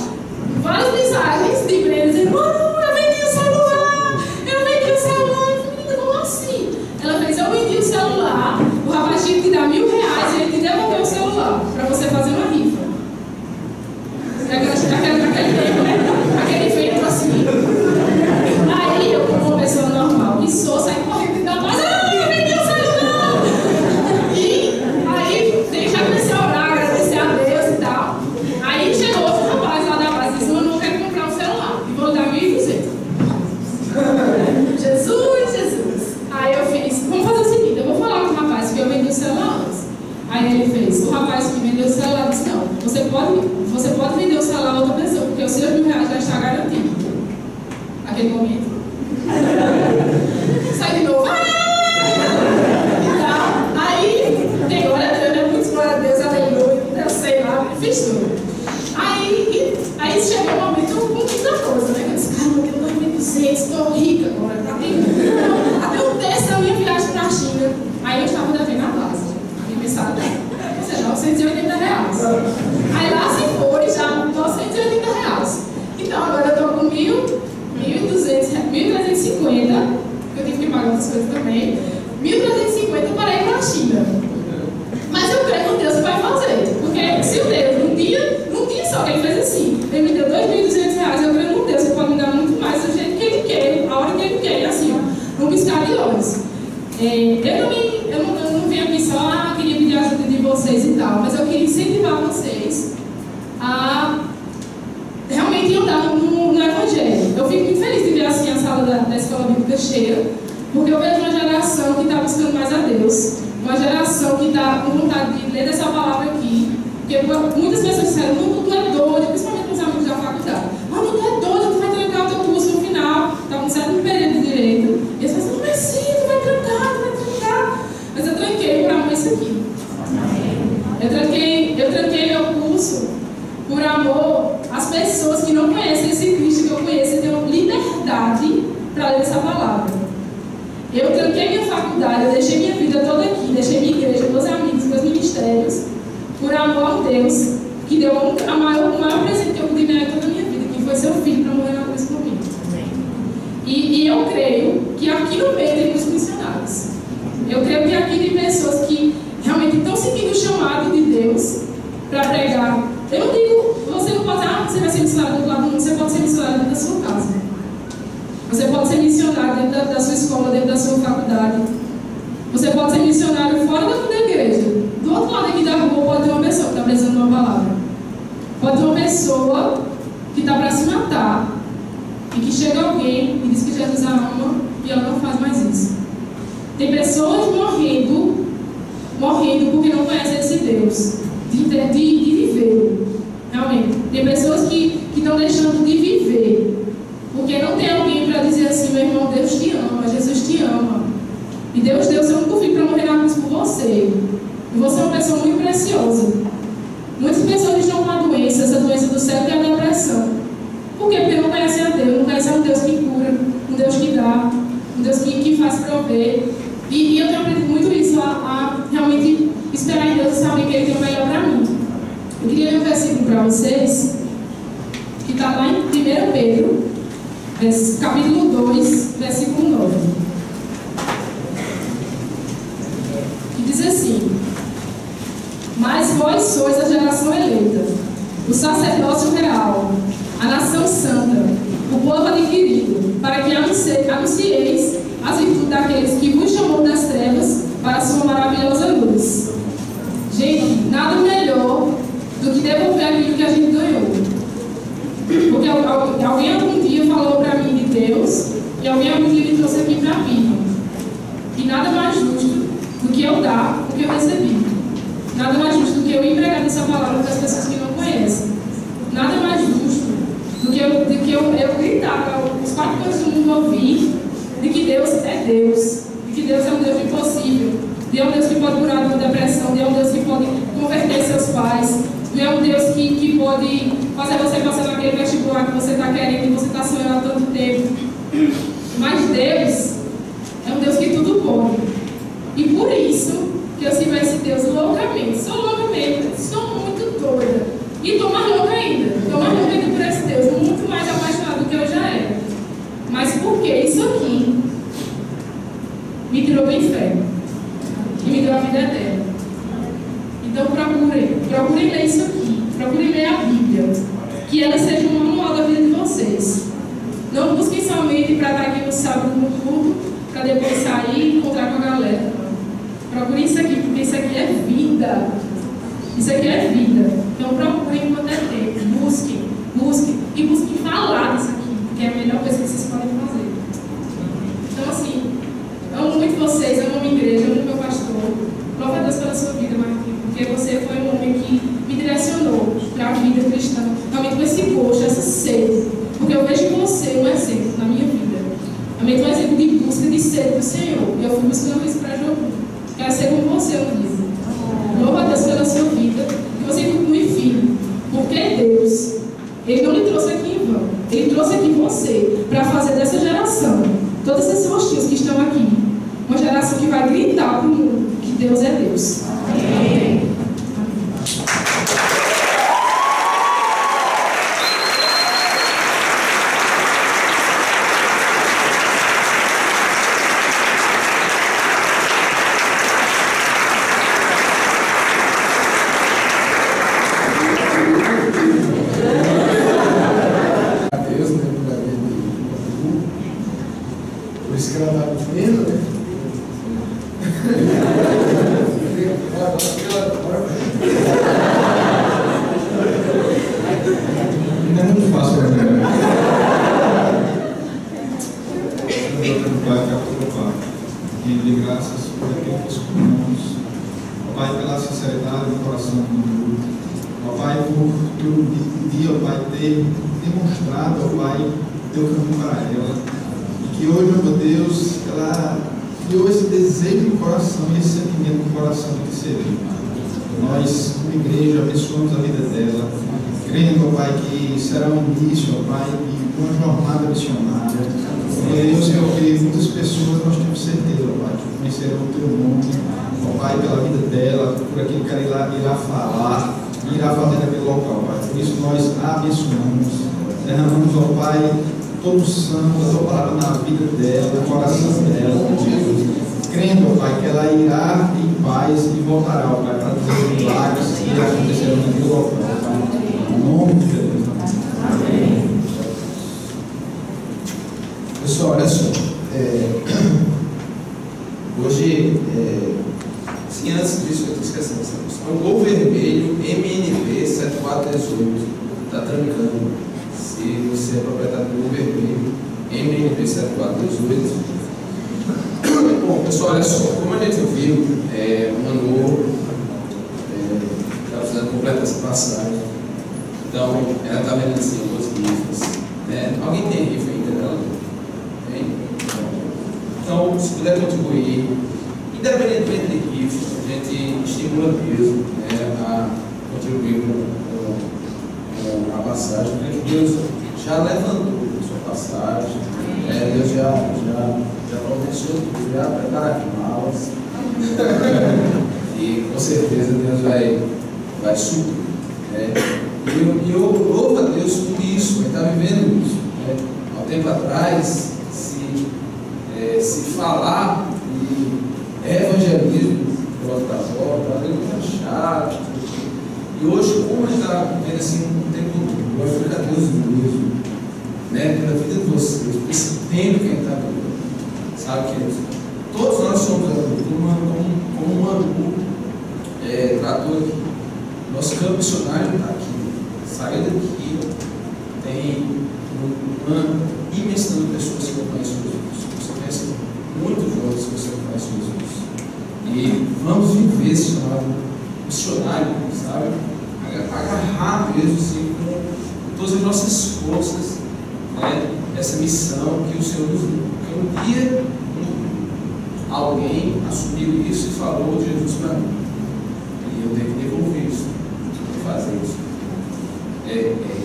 Várias mensagens de Brenda dizendo, eu vendi o celular, eu vendi o celular. Eu falei, como assim? Ela fez, eu vendi o celular, o rapaz tinha que te dar R$1.000 e ele te devolveu o celular para você fazer uma rifa. Aquele tempo, né? Aquele feito assim. Aí eu, como uma pessoa normal, e sou, saí correndo da base, eu vendi o celular! E aí já comecei a orar, agradecer a Deus e tal. Aí chegou outro rapaz lá da base e disse, eu quero comprar um celular e vou dar 1.200. Jesus! Aí eu fiz, vamos fazer o seguinte, eu vou falar com o rapaz que eu vendi o celular antes. Aí ele fez, o rapaz que vendeu o celular disse, não, você pode vender o celular a outra pessoa, porque os seus R$1.000 já está garantido. Naquele momento. Sai de novo. Aí, tem glória a Deus, né? Muito glória a Deus, aleluia. Eu sei lá, fiz tudo. Aí chegou o momento com muita coisa, né? Eu disse, caramba, eu tenho 1.200, estou rica agora. Até um terço da minha viagem para a China. Aí eu estava devendo a base. A minha mensagem, ou seja, R$980. Aí lá se for, já R$980. Então agora eu estou com 1.200, 1.350, que eu tive que pagar outras coisas também, 1.350 para ir para a China. Mas eu creio que Deus vai fazer, porque se o Deus num dia só que ele fez assim, ele me deu R$2.200, eu creio no Deus que pode me dar muito mais do jeito que ele quer, a hora que ele quer, assim, ó, no piscar de olhos. Eu não vim aqui só, queria pedir a ajuda de vocês e tal, mas eu queria incentivar vocês a realmente andar no Evangelho. Eu fico muito feliz de ver assim a sala da escola bíblica cheia, porque eu vejo uma geração que está buscando mais a Deus, uma geração que está com vontade de ler dessa palavra aqui, porque muitas pessoas disseram, não, tu é doido, principalmente com os amigos da faculdade, mas não, tu é doido, tu vai trancar o teu curso no final, está com um certo período de direito, e eles falam, não precisa, tu vai trancar, mas eu tranquei por amor a isso aqui. Eu tranquei meu curso por amor às pessoas que não conhecem esse Cristo que eu conheço e tenham liberdade para ler essa palavra. Eu tranquei minha faculdade, eu deixei minha vida toda aqui, deixei minha igreja, meus amigos, meus ministérios, por amor a Deus, que deu o maior presente que eu pude ganhar toda a minha vida, que foi seu filho para morrer na cruz por mim. E eu creio que aqui no meio tem muitos missionários. Eu creio que aqui tem pessoas que realmente estão seguindo o chamado de Deus para pregar. Eu não digo, você não pode, você vai ser missionário do outro lado do mundo, você pode ser missionário dentro da sua casa. Você pode ser missionário dentro da sua escola, dentro da sua faculdade. Você pode ser missionário fora da igreja. Do outro lado aqui da rua pode ter uma pessoa que está precisando de uma palavra. Pode ter uma pessoa que está para se matar e que chega alguém e diz que Jesus a ama e ela não faz mais isso. Tem pessoas morrendo porque não conhecem esse Deus, de viver, realmente. Tem pessoas que estão deixando de viver, porque não tem alguém para dizer assim, meu irmão, Deus te ama, Jesus te ama. E Deus deu seu único filho para morrer na cruz por você. E você é uma pessoa muito preciosa. Muitas pessoas estão com a doença, essa doença do céu que é a depressão. Por quê? Porque não conhecem a Deus, não conhecem um Deus que cura, um Deus que dá, um Deus que faz prover. E eu tenho aprendido muito isso, a realmente esperar em Deus e saber que Ele tem o melhor para mim. Eu queria ler um versículo para vocês, que está lá em 1 Pedro, capítulo 2, versículo 9. Que diz assim: mas vós sois a geração eleita, o sacerdócio real, a nação santa, o povo adquirido, para que anuncieis as virtudes daqueles que vos chamou das trevas para a sua maravilhosa luz. Gente, nada melhor do que devolver aquilo que a gente ganhou. Porque alguém algum dia falou para mim de Deus, e alguém algum dia me trouxe aqui para a vida. E nada mais justo do que eu dar o que eu recebi. Nada mais justo do que eu empregar essa palavra para as pessoas que não conhecem. Nada mais justo do que eu gritar para os 4 cantos do mundo ouvir de que Deus é Deus, de que Deus é um Deus impossível, de é um Deus que pode curar de uma depressão, de é um Deus que pode converter seus pais, de é um Deus que pode fazer você passar naquele vestibular que você está querendo, que você está sonhando há tanto tempo. Mas Deus é um Deus que tudo pode. E por isso que eu sirvo a esse Deus loucamente. Sou louca mesmo, sou muito doida. E estou mais louca ainda. Estou mais louca ainda por esse Deus, muito mais apaixonada do que eu já era. Mas por que isso aqui me tirou do inferno e me deu a vida eterna? Então procurem ler isso aqui. Procurem ler a Bíblia. Que ela seja um manual da vida de vocês. Não busquem somente para estar aqui no sábado no culto, para depois sair e encontrar com a galera. Procurem isso aqui, porque isso aqui é vida. Isso aqui é vida. Então procurem enquanto é tempo. Busquem. E busquem falar disso aqui, porque é a melhor coisa que vocês podem fazer. Então assim, amo muito vocês, amo a minha igreja, amo o meu pastor. Louva a Deus pela sua vida, Marquinhos, porque você foi um homem que me direcionou para a vida cristã. Realmente com esse gosto, essa sede. Porque eu vejo em você um exemplo na minha vida. Realmente um exemplo de busca, de sede do Senhor. E eu fui buscando isso para João. Quero ser como você, eu digo. Louva a Deus pela sua vida. Que você continue firme. Porque Deus, Ele não lhe trouxe aqui em vão. Ele trouxe aqui você para fazer dessa geração, todos esses rostinhos que estão aqui, uma geração que vai gritar para o mundo que Deus é Deus. Amém. Nós, como igreja, abençoamos a vida dela, crendo, ó Pai, que será um início, ó Pai, de uma jornada missionária. Eu, Senhor, que muitas pessoas, nós temos certeza, ó Pai, que conhecerão o Teu nome, ó Pai, pela vida dela, por aquilo que ela irá falar, irá fazer naquele local, Pai. Por isso nós a abençoamos, derramamos, ó Pai, todo o sangue da Tua palavra na vida dela, no coração dela, Jesus. Crendo, ó Pai, que ela irá em paz e voltará, ó Pai, para dizer os milagres que acontecerão naquele local, Pai. Em nome de Jesus. Amém. Pessoal, olha só. Hoje, sim, antes disso, eu estou esquecendo essa questão. O Gol Vermelho MNV 7418 está trancando. Se você é proprietário do Gol Vermelho MNV 7418. Bom, pessoal, olha só, como a gente viu, o Manu está precisando completar essa passagem. Então, ela está vendo assim, duas rifas. Alguém tem rifa ainda dela? Tem? Então, se puder contribuir, independentemente de rifa, a gente estimula mesmo a contribuir com a passagem, para que Deus já levantou a sua passagem, Deus já providenciou tudo, já prepara as malas. E com certeza Deus vai suprir. E eu louvo a Deus por isso, ele está vivendo isso. Há um tempo atrás, se falar de evangelismo por volta da volta, ele está chato. E hoje, como a gente está vendo assim, um tempo glorifica a Deus mesmo, pela vida de vocês, por esse tempo que a gente está vivendo. Sabe que todos nós somos como um angu trator aqui. Nosso campo missionário está aqui. Saiu daqui, tem uma imensidão de pessoas que não conhecem Jesus. Você conhece muitos jovens que você não conhece Jesus. E vamos viver esse chamado missionário, sabe? Agarrar mesmo assim, com todas as nossas forças, essa missão que o Senhor nos deu. Porque um dia alguém assumiu isso e falou de Jesus para mim. E eu tenho que devolver isso, fazer isso.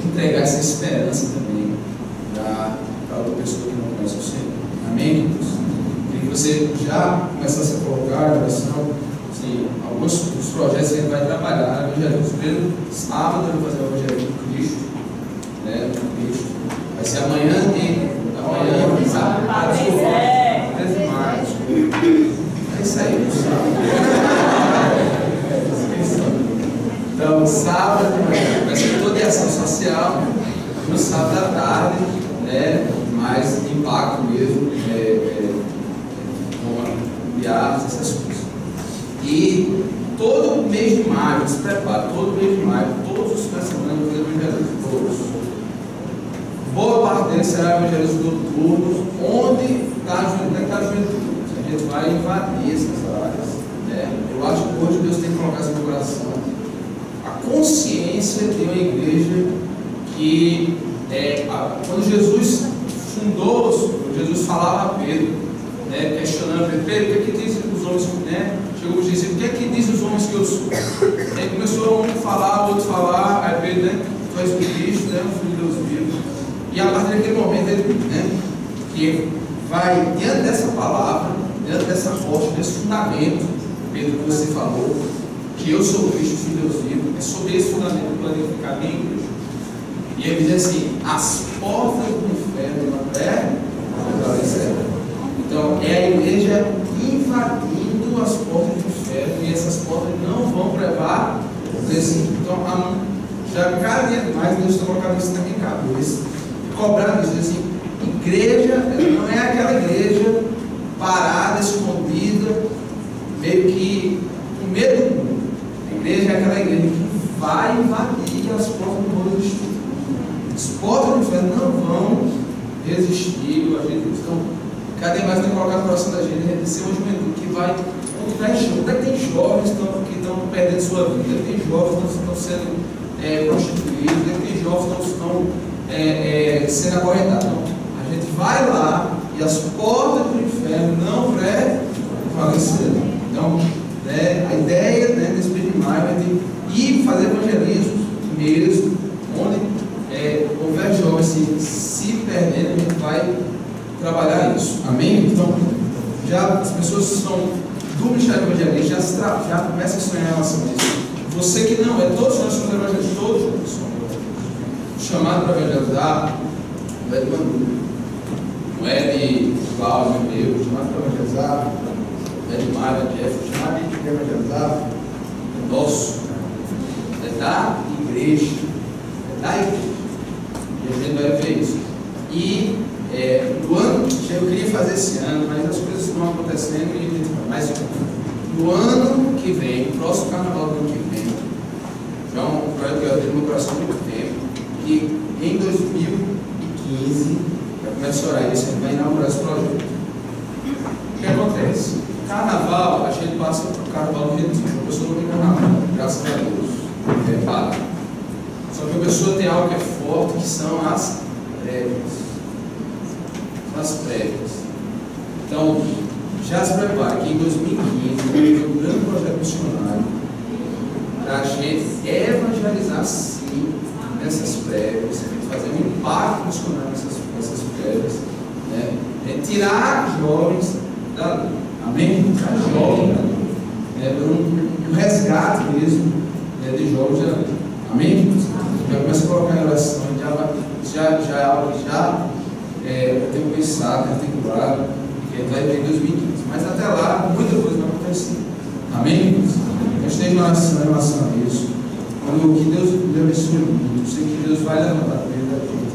Entregar essa esperança também para outra pessoa que não conhece o Senhor. Amém, queridos? Queria que você já começasse a colocar a oração, assim, alguns dos projetos que a gente vai trabalhar. Evangelismo. Primeiro sábado eu vou fazer o Evangelismo do Cristo, Cristo. Vai ser amanhã, é isso aí, então, sábado vai ser toda a ação social, no sábado à tarde, mais impacto mesmo, com viagens, essas coisas. E todo mês de maio, se prepara, todo mês de maio, todos os finais de semana, eu vou fazer evangelismo, todos. Boa parte deles será evangelismo noturno, onde está a juventude. A gente vai invadir essas áreas. Eu acho que hoje Deus tem que colocar isso no coração. A consciência de uma igreja que, quando Jesus fundou, Jesus falava a Pedro, questionando Pedro, o que diz os homens, chegou a dizer, o que diz os homens que eu sou? Aí começou um a falar, o outro a falar, aí Pedro, tu és o Cristo, o Filho de Deus vivo. E a partir daquele momento ele, que vai diante dessa palavra, diante dessa rocha, desse fundamento, Pedro, que você falou, que eu sou o Cristo, Filho de Deus vivo, é sobre esse fundamento que planificar a minha igreja. E ele diz assim, as portas do inferno não prevalecerão. Então, é a igreja invadindo as portas do inferno, e essas portas não vão prevalecer. Então, já cada dia mais Deus está colocando isso na minha cabeça, cobrando isso, assim, igreja não é aquela igreja parada, escondida, meio que com medo do mundo. A igreja é aquela igreja que vai invadir as portas do mundo destruído. As portas do inferno não vão resistir a gente. Então, cada vez mais tem que colocar no coração da gente, ser uma juventude que vai onde é que tem jovens que estão perdendo sua vida, onde é que tem jovens que estão sendo prostituídos, onde é que tem jovens que estão sendo acorrentados. Não. A gente vai lá e as portas do inferno não prevalecerão. Então, a ideia desse mês de maio é de ir fazer evangelismo mesmo, onde houver jovens se perdendo, a gente vai trabalhar isso. Amém? Então, já as pessoas que são do Ministério Evangelista já começam a sonhar em relação a isso. Você que não todos nós somos evangelistas, todos nós somos. Chamado para evangelizar não é de Manu, não é de Cláudio, meu, chamado para evangelizar não é de Mário, de Jeff, chamado de evangelizar é nosso, é da igreja, E a gente vai ver isso. E no ano, eu queria fazer esse ano, mas as coisas estão acontecendo e a gente vai. Mas no ano que vem, no próximo carnaval do ano que vem, já é um projeto que eu tenho no meu coração há muito tempo, que em 2015, vai começar a orar isso, a gente vai inaugurar esse projeto. O que acontece? Carnaval, a gente passa para o carnaval do Retiro. A pessoa não tem carnaval, graças a Deus. Para. Só que a pessoa tem algo que é forte, que são as prévias. São as prévias. Então, já se prepare que em 2015 vai ter um grande projeto missionário para a gente evangelizar sim, nessas prévias, você tem que fazer um impacto missionário nessas prévias, né? Tirar jovens da lei, amém? Tirar jovens da lei, um resgate mesmo de jovens da lei, amém? Já começa a colocar em oração, já é algo que eu tenho pensado, articulado, que vai vir em 2015, mas até lá muita coisa vai acontecer, amém? A gente tem oração em relação a isso. Quando que Deus me abençoe muito, eu sei que Deus vai levantar a vida da gente.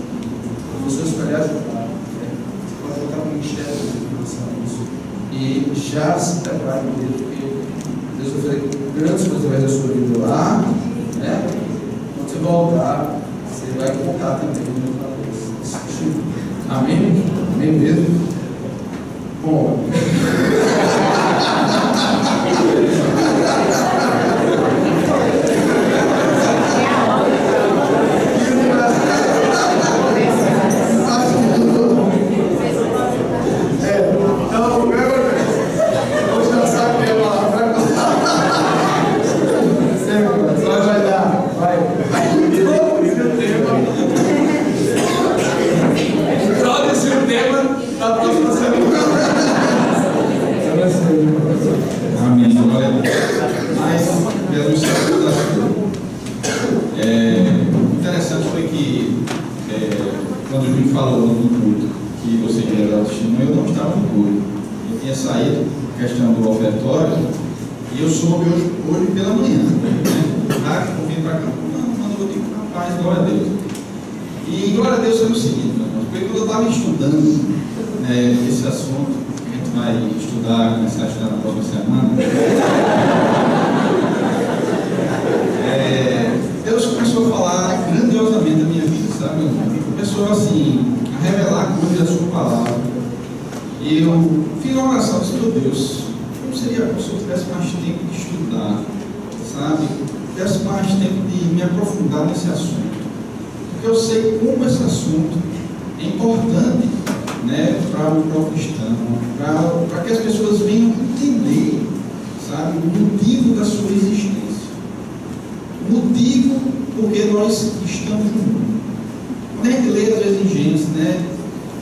As pessoas podem ajudar, você pode ajudar com o ministério em relação a isso. E já se prepare com Deus, porque Deus vai fazer grandes coisas através da sua vida lá, né? Quando você voltar, você vai voltar também nesse sentido. Amém? Amém mesmo? Bom. Amém. Glória a Deus. Mas Jesus sabe das coisas. Interessante foi que quando o Júlio falou no culto que você queria dar testemunho, eu não estava no culto. Eu tinha saído questão do ofertório e eu soube hoje pela manhã. Né? Eu vim para cá. Não, eu digo, rapaz, glória a Deus. E glória a Deus foi o seguinte, porque quando eu estava estudando esse assunto, vai estudar, começar a estudar na próxima semana. Deus começou a falar grandiosamente da minha vida, sabe? Começou assim, a revelar coisas da sua palavra. E eu fiz uma oração e disse, meu Deus, como seria se eu tivesse mais tempo de estudar, sabe? Tivesse mais tempo de me aprofundar nesse assunto. Porque eu sei como esse assunto é importante, né, para o cristão, para que as pessoas venham entender, sabe, o motivo da sua existência, o motivo porque nós estamos no mundo. Quando a gente lê às vezes em Gênesis, né,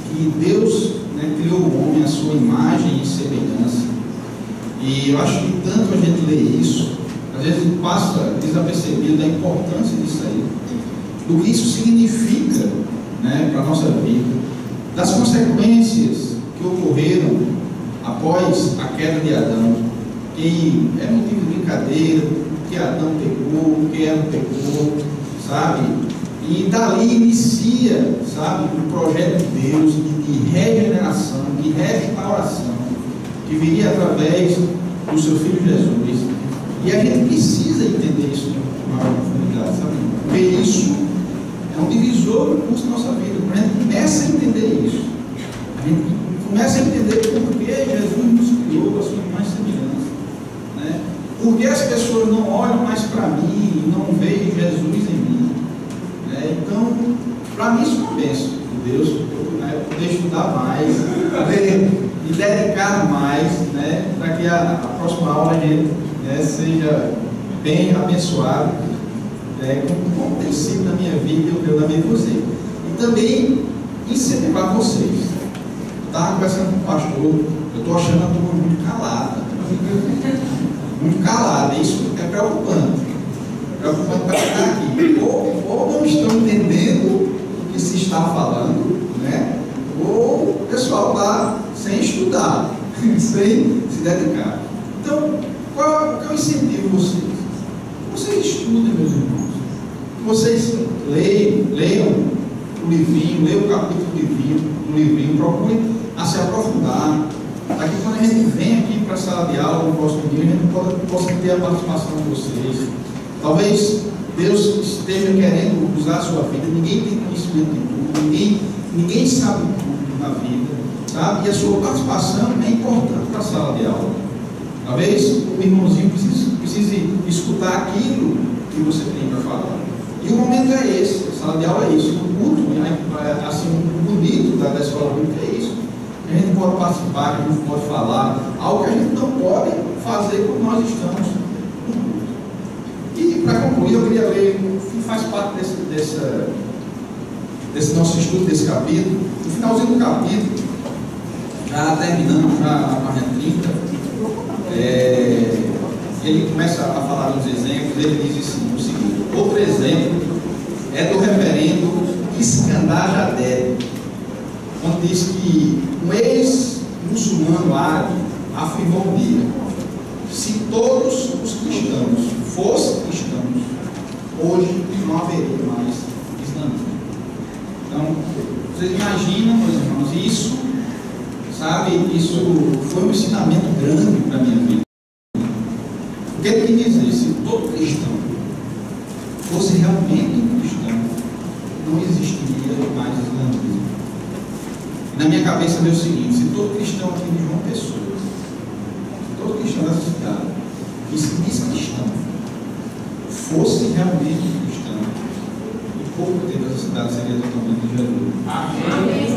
que Deus, né, criou o homem à sua imagem e semelhança, e eu acho que tanto a gente lê isso, às vezes passa desapercebido da importância disso aí, do que isso significa, né, para a nossa vida, das consequências que ocorreram após a queda de Adão, que é motivo de brincadeira, que Adão pecou, que Eva pecou, sabe? E dali inicia, sabe, um projeto de Deus de regeneração, de restauração, que viria através do seu Filho Jesus. E a gente precisa entender isso com maior profundidade, sabe? Porque isso é um divisor no curso da nossa vida. Quando a gente começa a entender isso, a gente começa a entender por que Jesus nos criou com a sua imagem e semelhança, né? Por que as pessoas não olham mais para mim e não veem Jesus em mim, né? Então, para mim isso é uma bênção de Deus, né? Poder estudar mais, poder me dedicar mais, né? Para que a próxima aula a gente, né, seja bem abençoado, como tem sido na minha vida e eu creio na vida de vocês. E também incentivar vocês. Estava conversando com o pastor, eu estou achando a turma muito calada. Muito calada, isso é preocupante. Preocupante para ficar aqui. Ou não estão entendendo o que se está falando, né? Ou o pessoal está sem estudar, sem se dedicar. Então, qual é o incentivo de vocês? Vocês estudem, meus irmãos. Vocês leiam o livrinho, leiam o capítulo do livrinho, procurem a se aprofundar, para que quando a gente vem aqui para a sala de aula no próximo dia, a gente possa ter a participação de vocês. Talvez Deus esteja querendo usar a sua vida, ninguém tem conhecimento de tudo, ninguém sabe tudo na vida, sabe? E a sua participação é importante para a sala de aula. Talvez o irmãozinho precise escutar aquilo que você tem para falar. E o momento é esse, a sala de aula é isso. O culto, assim, o bonito da escola bíblica é isso. A gente pode participar, a gente pode falar, algo que a gente não pode fazer quando nós estamos no culto. E para concluir, e eu queria ler o que faz parte desse nosso estudo, desse capítulo. No finalzinho do capítulo, já terminando, já na página 30, ele começa a falar uns exemplos. Ele diz assim, o seguinte: outro exemplo é do reverendo Iskandar Jaded, onde diz que um ex-muçulmano árabe afirmou um dia: se todos os cristãos fossem cristãos, hoje não haveria mais islamismo. Então, vocês imaginam, meus irmãos, isso, sabe, isso foi um ensinamento grande para a minha vida. O que ele quer dizer? Se todo cristão fosse realmente cristão, não existiria mais islamismo. E na minha cabeça veio o seguinte: se todo cristão aqui de João Pessoa, todo cristão dessa cidade, que se diz cristão, fosse realmente cristão, em pouco tempo essa cidade seria totalmente de Jesus. Amém.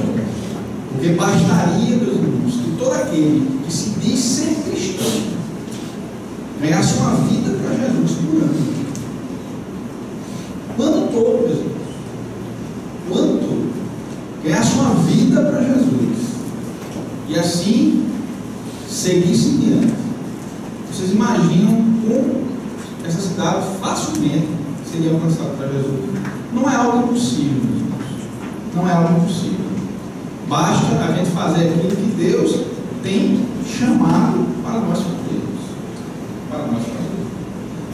Porque bastaria, meus irmãos, que todo aquele que se diz ser cristão ganhasse uma vida para Jesus por ano. Quanto todo, meus irmãos? Quanto ganhasse uma vida para Jesus e assim seguisse diante. Vocês imaginam como essa cidade facilmente seria alcançada para Jesus? Não é algo impossível, meus irmãos. Não é algo impossível. Basta a gente fazer aquilo que Deus tem chamado para nós fazermos. Para nós fazermos.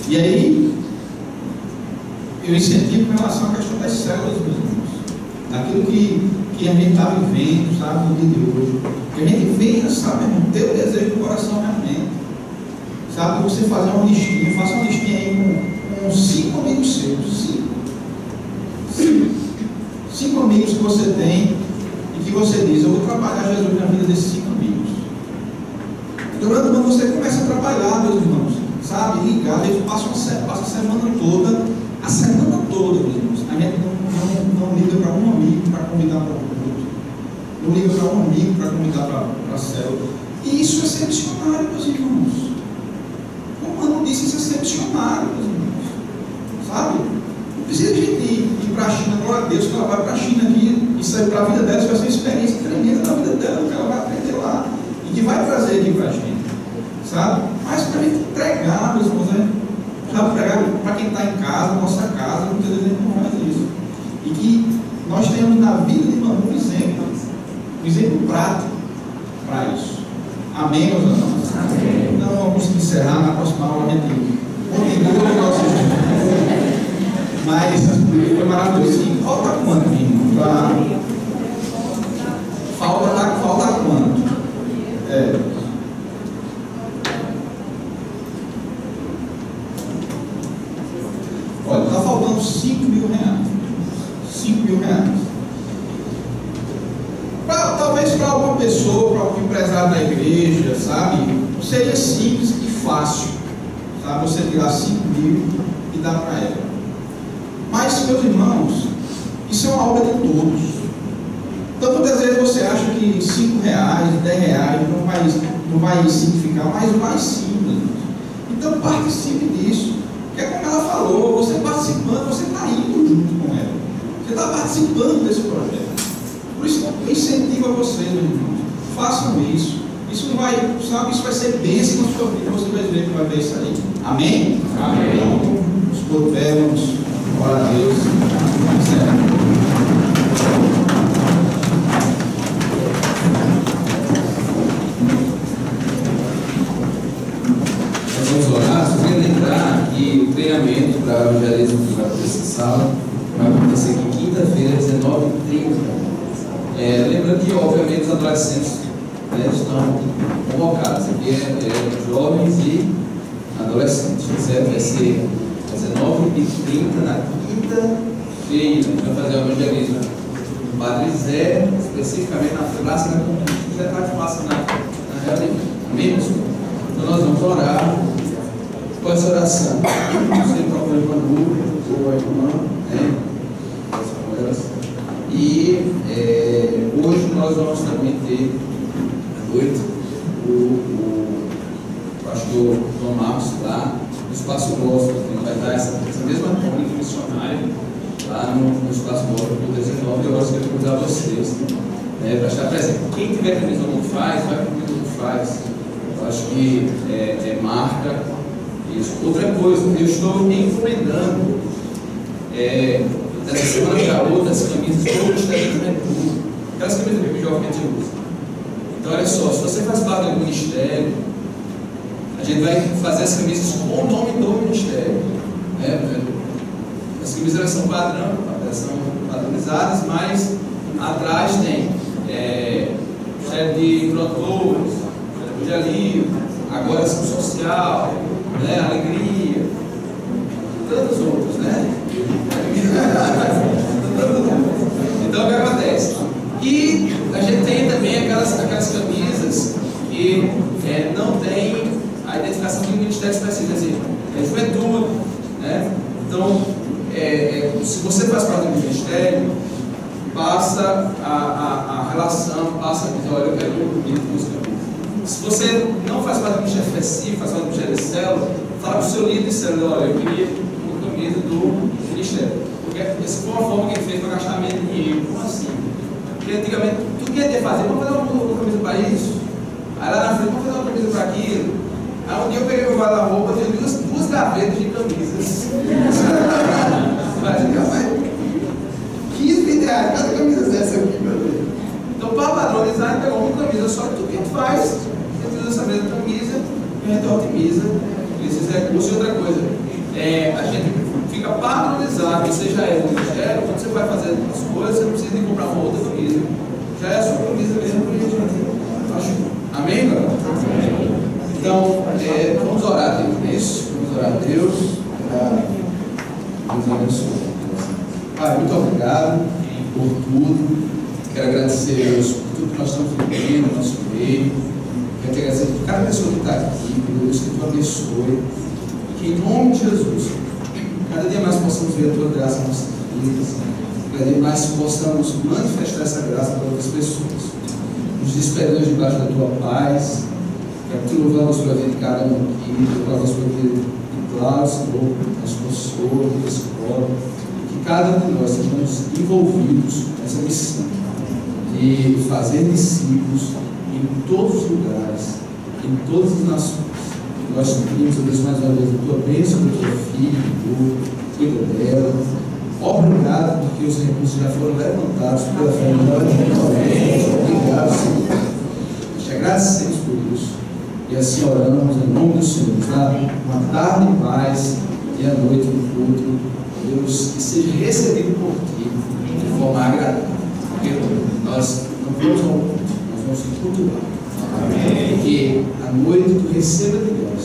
E aí, eu incentivo em relação à questão das células, meus irmãos. Daquilo que a gente está vivendo, sabe, no dia de hoje. Que a gente venha, sabe, irmão, ter o desejo do coração realmente. Sabe, você fazer uma listinha, faça uma listinha aí com 5 amigos seus. 5 amigos que você tem e que você diz: eu vou trabalhar Jesus na vida desses 5 amigos. Durante o ano você começa a trabalhar, meus irmãos, sabe, ligado, ele passa a semana toda, meus irmãos. A gente não liga para um amigo para convidar para o outro, não liga para um amigo para convidar para a célula. E isso é excepcionário, meus irmãos. Como eu não disse, isso é excepcionário, meus irmãos. Sabe? Não precisa de gente ir para a China, glória a Deus, que ela vai para a China aqui, isso aí para a vida dela vai ser uma experiência tremenda na vida dela, que ela vai aprender lá e que vai trazer aqui para a gente. Sabe? Mas para a gente entregar, meus irmãos, né? Para quem está em casa, na nossa casa, muitas vezes a gente não faz isso. E que nós tenhamos na vida de Manu um exemplo prático para isso. Amém, meus irmãos? Amém. Então vamos encerrar. Na próxima aula a gente continua o nosso estudo. Mas foi maravilhoso. Falta quanto, irmão? Falta quanto? Olha, está faltando 5 mil reais. 5 mil reais. Talvez para alguma pessoa, para algum empresário da igreja, sabe, seria simples e fácil, sabe, você tirar 5 mil e dar para ela. Mas, meus irmãos, isso é uma obra de todos. Então, muitas vezes você acha que 5 reais, 10 reais não vai significar, mas vai sim, meus irmãos. Então, participe disso. Porque como ela falou, você participando, você está indo junto com ela. Você está participando desse projeto. Por isso eu incentivo a vocês, meus irmãos, façam isso. Isso não vai, sabe, isso vai ser bênção na sua vida. Você vai ver que vai ver isso aí. Amém? Amém. Então, nos podemos, glória a Deus. Nós vamos orar. Só queria lembrar que o treinamento para o evangelismo que vai acontecer essa sala vai acontecer aqui quinta-feira, 19h30. Lembrando que, obviamente, os adolescentes, né, estão convocados. Aqui é jovens e adolescentes, certo? Vai ser 19h30 na quinta-feira. A gente vai fazer o evangelismo do Padre Zé, especificamente na Praça da Comunidade. Se quiser, tá fácil na realidade. Amém, pessoal? Então, nós vamos orar com essa oração. Você procura com a Lu ou a irmã, né? E hoje nós vamos também ter à noite o pastor João Marcos lá, Espaço Gospel, a gente vai dar essa mesma técnica missionária lá no Espaço Gospel por 19, e eu gosto de convidar vocês para estar presente. Quem tiver camisa do Mundo Faz, vai para o Mundo Faz. Eu acho que marca isso. Outra coisa, eu estou encomendando dessa semana para outra as camisas do Ministério da Juventude, aquelas camisas que o jovem que a gente usa. Então, olha só, se você faz parte do ministério, a gente vai fazer as camisas com o nome do ministério. As camisas elas são padronizadas, mas atrás tem chefe de produtores, de alívio, agora ação social, alegria, tantos outros, né? Então, o que acontece? E a gente tem também aquelas camisas que não tem a identificação de um ministério específico, assim, juventude, né? Então, se você faz parte do ministério, passa a relação, passa a dizer, olha, eu quero incluir música. Se você não faz parte do ministério específico, faz parte do ministério de célula, fala para o seu líder de célula, olha, eu queria uma camisa do ministério. Porque essa foi uma forma que ele fez para gastar menos dinheiro. Como assim? Porque antigamente, tudo que ele ia fazer, vamos fazer uma camisa para isso. Aí lá na frente, vamos fazer uma camisa para aquilo. Aí um dia eu peguei meu guarda-roupa, tinha duas gavetas de camisas. Mas 15, 20 reais, cada camisa dessa aqui, meu Deus. Então, para padronizar, a gente pegou uma camisa só, tudo que a gente faz, a gente usa essa mesma camisa, e a gente otimiza esses recursos. E outra coisa, a gente fica padronizado, você já é do ministério, quando você vai fazer as coisas, você não precisa de comprar uma outra camisa. Já é a sua camisa mesmo, que a gente acha. Amém, galera? Então, vamos orar a Deus, isso? Vamos orar a Deus. Deus abençoe. Pai, muito obrigado por tudo. Quero agradecer a Deus por tudo que nós estamos vivendo no nosso meio. Quero agradecer por cada pessoa que está aqui, por Deus, que tu abençoe. Que em nome de Jesus, cada dia mais possamos ver a tua graça nas nossas vidas. Cada dia mais possamos manifestar essa graça para outras pessoas. Nos despedimos debaixo da tua paz. Quero te louvamos pela vida de cada um aqui, te louvamos pela vida de Cláudio, Senhor, nosso professor, da escola. Que cada um de nós sejamos envolvidos nessa missão de fazer discípulos em todos os lugares, em todas as nações. Nós pedimos, Deus, mais uma vez, a tua bênção do teu filho, cuida dela. Obrigado, porque os recursos já foram levantados pela fé em nós. Obrigado, Senhor. Te agradecemos por isso. E assim oramos em nome do Senhor. Uma tarde em paz e a noite no culto. Deus, que seja recebido por ti de forma agradável. Porque nós não vamos ao culto, nós vamos cultuar. Amém. Que a noite tu receba de nós